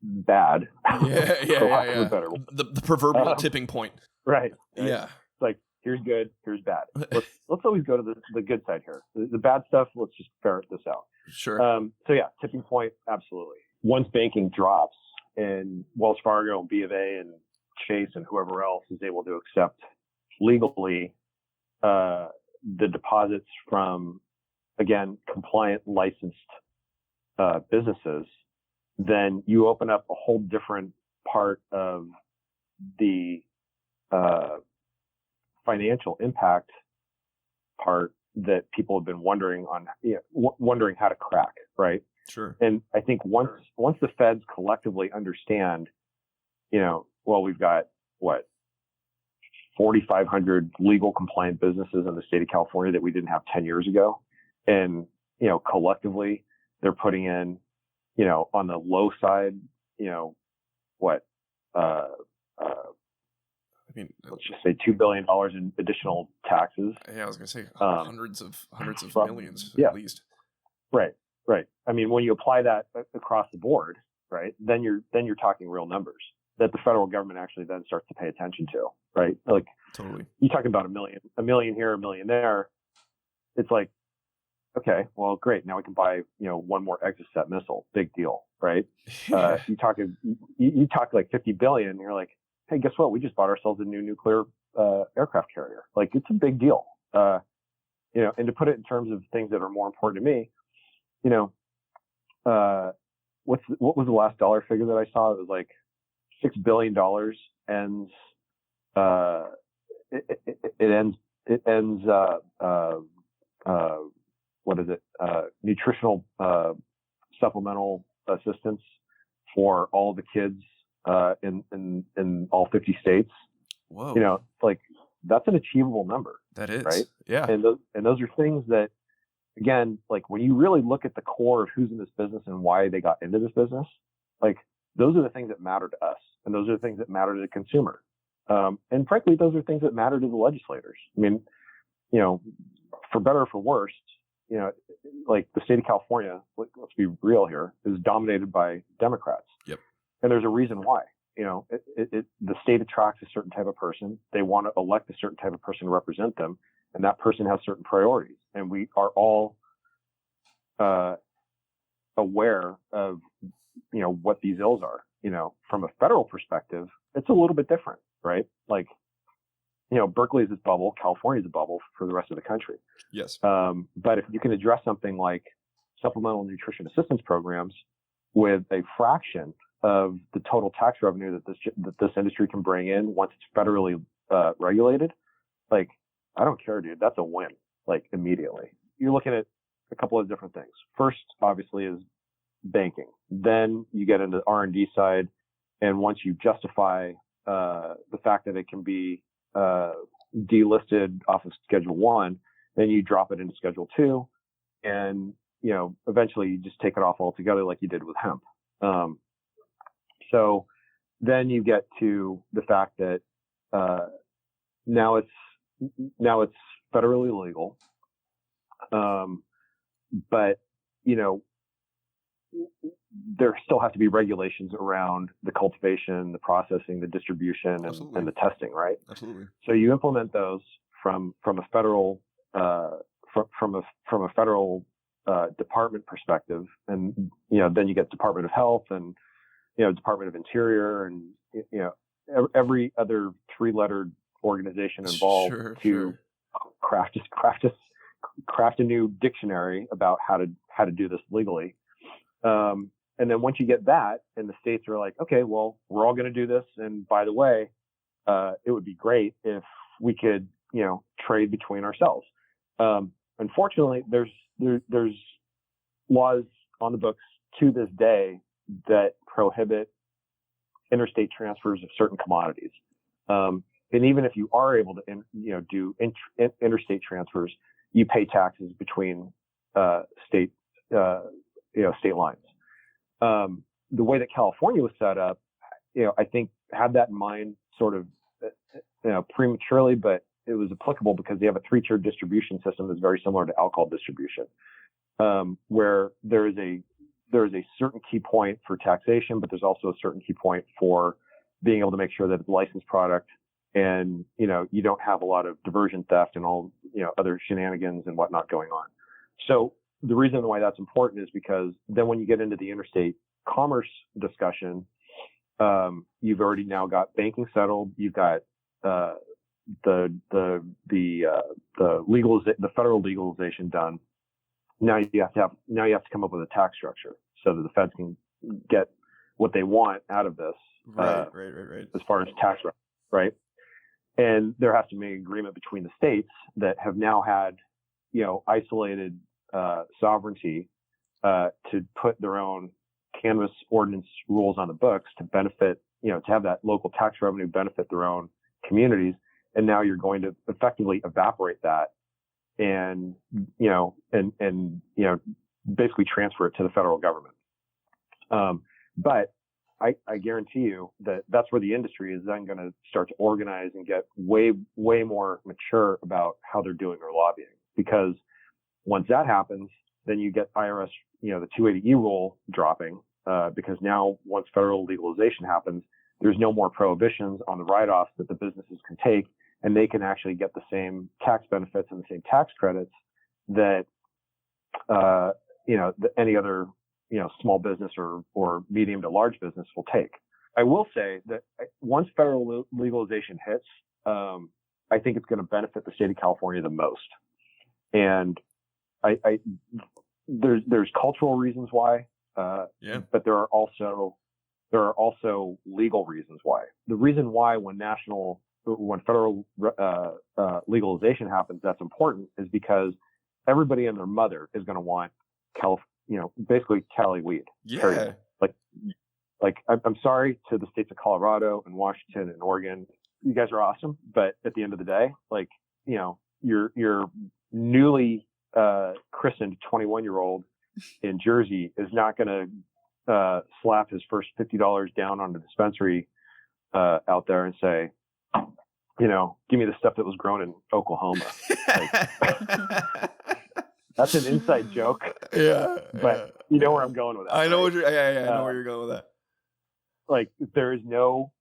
bad. Yeah. The proverbial tipping point. Right. Yeah. It's like, here's good, here's bad. Let's always go to the good side here. The bad stuff, let's just ferret this out. Sure. So yeah, tipping point, absolutely. Once banking drops and Wells Fargo and B of A and Chase and whoever else is able to accept legally the deposits from, again, compliant licensed businesses, then you open up a whole different part of the financial impact part that people have been wondering how to crack, right? Sure. And I think once the feds collectively understand, we've got 4,500 legal compliant businesses in the state of California that we didn't have 10 years ago. And, collectively they're putting in, on the low side, let's just say $2 billion in additional taxes. Yeah, I was going to say hundreds of millions at least. Right. I mean, when you apply that across the board, right, then you're talking real numbers that the federal government actually then starts to pay attention to, right? Like, totally. You talk about a million here, a million there. It's like, okay, well, great. Now we can buy, one more Exocet missile. Big deal, right? You talk like 50 billion. And you're like, hey, guess what? We just bought ourselves a new nuclear aircraft carrier. Like, it's a big deal. And to put it in terms of things that are more important to me, what was the last dollar figure that I saw? It was like $6 billion ends. It ends. What is it? Nutritional supplemental assistance for all the kids in all 50 states. Whoa. Like, that's an achievable number. That is, right? Yeah. And those are things that, again, like when you really look at the core of who's in this business and why they got into this business, like those are the things that matter to us, and those are the things that matter to the consumer. And frankly, those are things that matter to the legislators. I mean, for better or for worse, like the state of California, let's be real here, is dominated by Democrats. Yep. And there's a reason why. The state attracts a certain type of person. They want to elect a certain type of person to represent them, and that person has certain priorities. And we are all aware of, what these ills are. From a federal perspective, it's a little bit different, right? Like, Berkeley is this bubble, California is a bubble for the rest of the country. Yes. But if you can address something like supplemental nutrition assistance programs with a fraction of the total tax revenue that this industry can bring in once it's federally regulated, like, I don't care, dude. That's a win, like, immediately. You're looking at a couple of different things. First, obviously, is banking. Then you get into the R&D side, and once you justify the fact that it can be delisted off of Schedule 1, then you drop it into Schedule 2. and, eventually you just take it off altogether like you did with hemp. So then you get to the fact that now it's federally legal, but there still have to be regulations around the cultivation, the processing, the distribution, and the testing, right? Absolutely. So you implement those from a federal department perspective, and then you get Department of Health and Department of Interior, and every other three-lettered organization involved to craft a new dictionary about how to do this legally. And then once you get that, and the states are like, okay, well, we're all going to do this, and by the way, it would be great if we could trade between ourselves. Unfortunately, there's laws on the books to this day that prohibit interstate transfers of certain commodities. And even if you are able to do interstate transfers, you pay taxes between state lines. The way that California was set up, I think had that in mind sort of prematurely, but it was applicable because they have a three-tiered distribution system that's very similar to alcohol distribution, where there is a certain key point for taxation, but there's also a certain key point for being able to make sure that it's a licensed product, and you don't have a lot of diversion theft and all other shenanigans and whatnot going on. So the reason why that's important is because then when you get into the interstate commerce discussion, you've already now got banking settled, you've got the federal legalization done. Now you have to come up with a tax structure so that the feds can get what they want out of this. Right. As far as tax, right? And there has to be an agreement between the states that have now had, isolated sovereignty to put their own cannabis ordinance rules on the books to benefit, to have that local tax revenue benefit their own communities. And now you're going to effectively evaporate that and basically transfer it to the federal government. But I guarantee you that that's where the industry is then going to start to organize and get way more mature about how they're doing their lobbying. Because once that happens, then you get IRS, the 280E rule dropping, because now once federal legalization happens, there's no more prohibitions on the write-offs that the businesses can take, and they can actually get the same tax benefits and the same tax credits that, any other, small business or medium to large business will take. I will say that once federal legalization hits, I think it's going to benefit the state of California the most. And there's cultural reasons why, but there are also legal reasons why. The reason why when federal legalization happens, that's important is because everybody and their mother is going to want basically Cali weed. Yeah. Period. Like I'm sorry to the states of Colorado and Washington and Oregon. You guys are awesome, but at the end of the day, your newly christened 21-year-old in Jersey is not going to slap his first $50 down on the dispensary out there and say, give me the stuff that was grown in Oklahoma. That's an inside joke. Yeah. But you know where I'm going with that. I know right? I know where you're going with that. There is no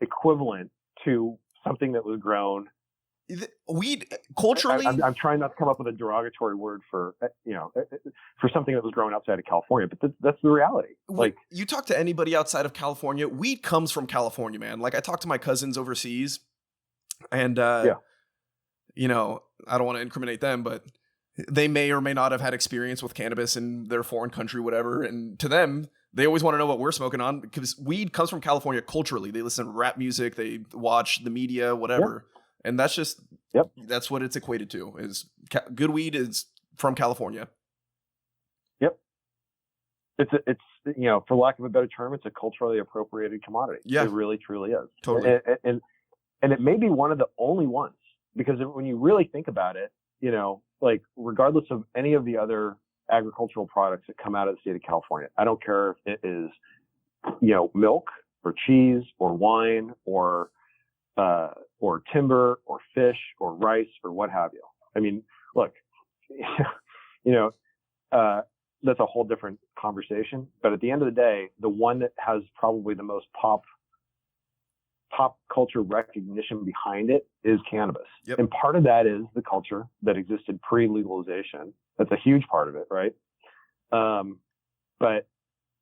equivalent to something that was grown. Weed culturally. I'm trying not to come up with a derogatory word for something that was grown outside of California, but that's the reality. You talk to anybody outside of California, weed comes from California, man. I talk to my cousins overseas, and I don't want to incriminate them, but they may or may not have had experience with cannabis in their foreign country, whatever. And to them, they always want to know what we're smoking on because weed comes from California culturally. They listen to rap music, they watch the media, whatever. Yep. And that's just, that's what it's equated to is good weed is from California. Yep. It's for lack of a better term, it's a culturally appropriated commodity. Yeah. It really, truly is. Totally. And it may be one of the only ones because when you really think about it, regardless of any of the other agricultural products that come out of the state of California. I don't care if it is, milk or cheese or wine or timber or fish or rice or what have you. I mean, look, that's a whole different conversation. But at the end of the day, the one that has probably the most pop culture recognition behind it is cannabis. Yep. And part of that is the culture that existed pre-legalization. That's a huge part of it, right? But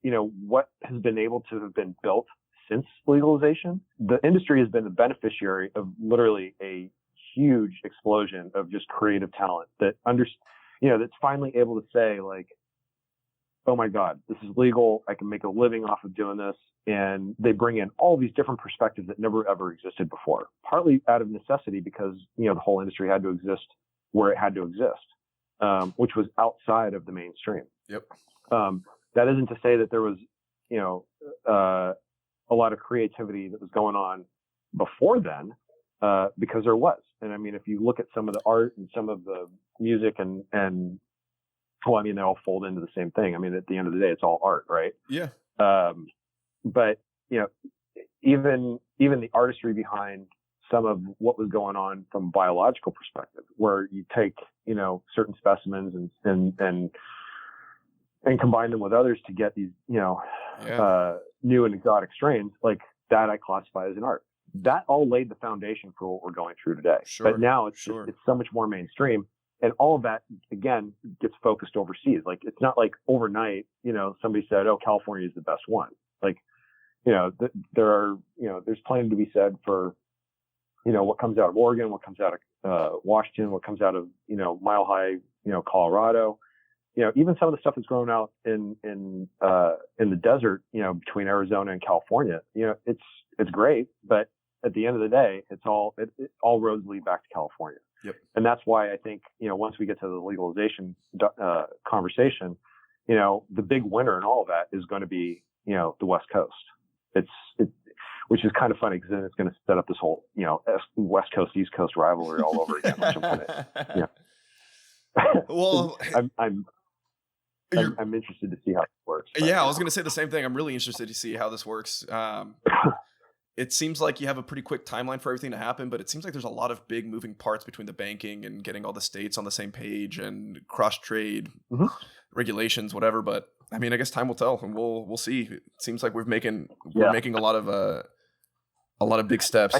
what has been able to have been built since legalization, the industry has been the beneficiary of literally a huge explosion of just creative talent that's finally able to say, like, oh my God, this is legal. I can make a living off of doing this. And they bring in all these different perspectives that never ever existed before, partly out of necessity because, the whole industry had to exist where it had to exist, which was outside of the mainstream. Yep. That isn't to say that there was, a lot of creativity that was going on before then, because there was. And I mean, if you look at some of the art and some of the music and they all fold into the same thing. I mean, at the end of the day, it's all art, right? Yeah. But even the artistry behind some of what was going on from a biological perspective, where you take, certain specimens and combine them with others to get these, new and exotic strains, like that I classify as an art. That all laid the foundation for what we're going through today. Sure. But now it's so much more mainstream. And all of that, again, gets focused overseas. Like, it's not like overnight, somebody said, oh, California is the best one. Like, there's plenty to be said for, what comes out of Oregon, what comes out of Washington, what comes out of, Mile High, Colorado, even some of the stuff that's grown out in the desert, between Arizona and California, it's great. But at the end of the day, all roads lead back to California. Yep. And that's why I think, once we get to the legalization conversation, the big winner in all of that is going to be, the West Coast. Which is kind of funny because then it's going to set up this whole, West Coast, East Coast rivalry all over again. Which I'm kind of, Well, I'm interested to see how it works. Yeah, I was going to say the same thing. I'm really interested to see how this works. It seems like you have a pretty quick timeline for everything to happen, but it seems like there's a lot of big moving parts between the banking and getting all the states on the same page and cross trade regulations, whatever. But I mean, I guess time will tell, and we'll see. It seems like we're making a lot of big steps. I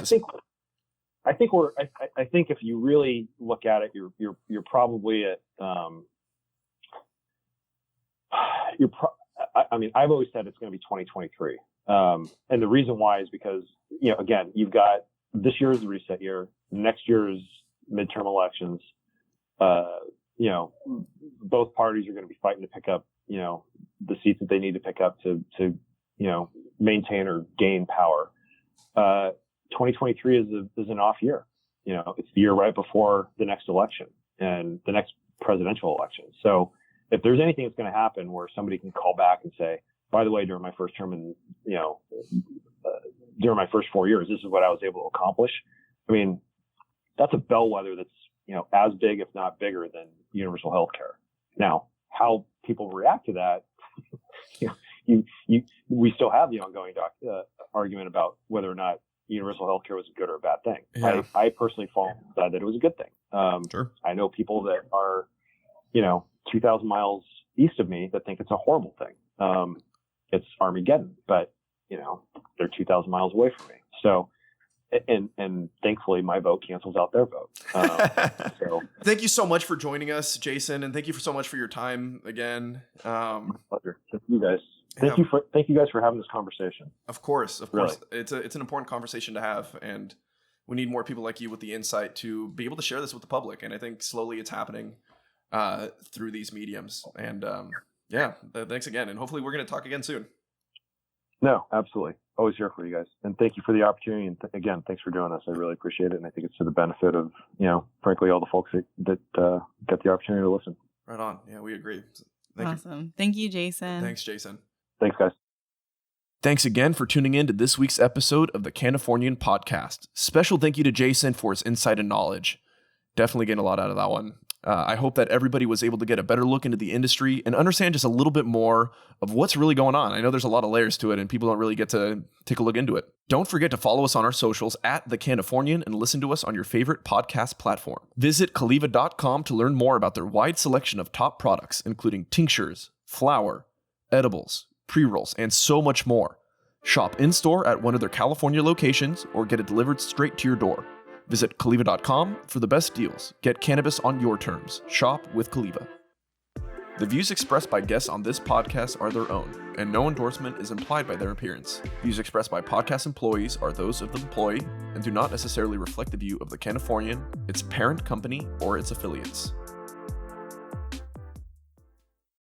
think if you really look at it, you're probably at I've always said it's going to be 2023. And the reason why is because, again, you've got this year is the reset year. Next year is midterm elections. Both parties are going to be fighting to pick up, the seats that they need to pick up to maintain or gain power. 2023 is an off year. It's the year right before the next election and the next presidential election. So if there's anything that's going to happen where somebody can call back and say, by the way, during my first term and, during my first 4 years, this is what I was able to accomplish. I mean, that's a bellwether that's, as big, if not bigger than universal health care. Now, how people react to that, we still have the ongoing argument about whether or not universal health care was a good or a bad thing. Yeah. I personally fall on the side that it was a good thing. Sure. I know people that are, 2,000 miles east of me that think it's a horrible thing. It's Armageddon, but they're 2,000 miles away from me. So, and thankfully my vote cancels out their vote. So thank you so much for joining us, Jason. And thank you so much for your time again. Pleasure. Thank you guys. Thank you guys for having this conversation. Of course. Really. It's an important conversation to have, and we need more people like you with the insight to be able to share this with the public. And I think slowly it's happening through these mediums. And thanks again. And hopefully we're going to talk again soon. No, absolutely. Always here for you guys. And thank you for the opportunity. And again, thanks for doing this. I really appreciate it. And I think it's to the benefit of, frankly, all the folks that get the opportunity to listen. Right on. Yeah, we agree. Awesome. Thank you, Jason. Thanks, Jason. Thanks, guys. Thanks again for tuning in to this week's episode of the Cannifornian Podcast. Special thank you to Jason for his insight and knowledge. Definitely getting a lot out of that one. I hope that everybody was able to get a better look into the industry and understand just a little bit more of what's really going on. I know there's a lot of layers to it and people don't really get to take a look into it. Don't forget to follow us on our socials at The Cannifornian and listen to us on your favorite podcast platform. Visit Caliva.com to learn more about their wide selection of top products, including tinctures, flower, edibles, pre-rolls, and so much more. Shop in-store at one of their California locations or get it delivered straight to your door. Visit Caliva.com for the best deals. Get cannabis on your terms. Shop with Caliva. The views expressed by guests on this podcast are their own, and no endorsement is implied by their appearance. Views expressed by podcast employees are those of the employee and do not necessarily reflect the view of the Cannifornian, its parent company, or its affiliates.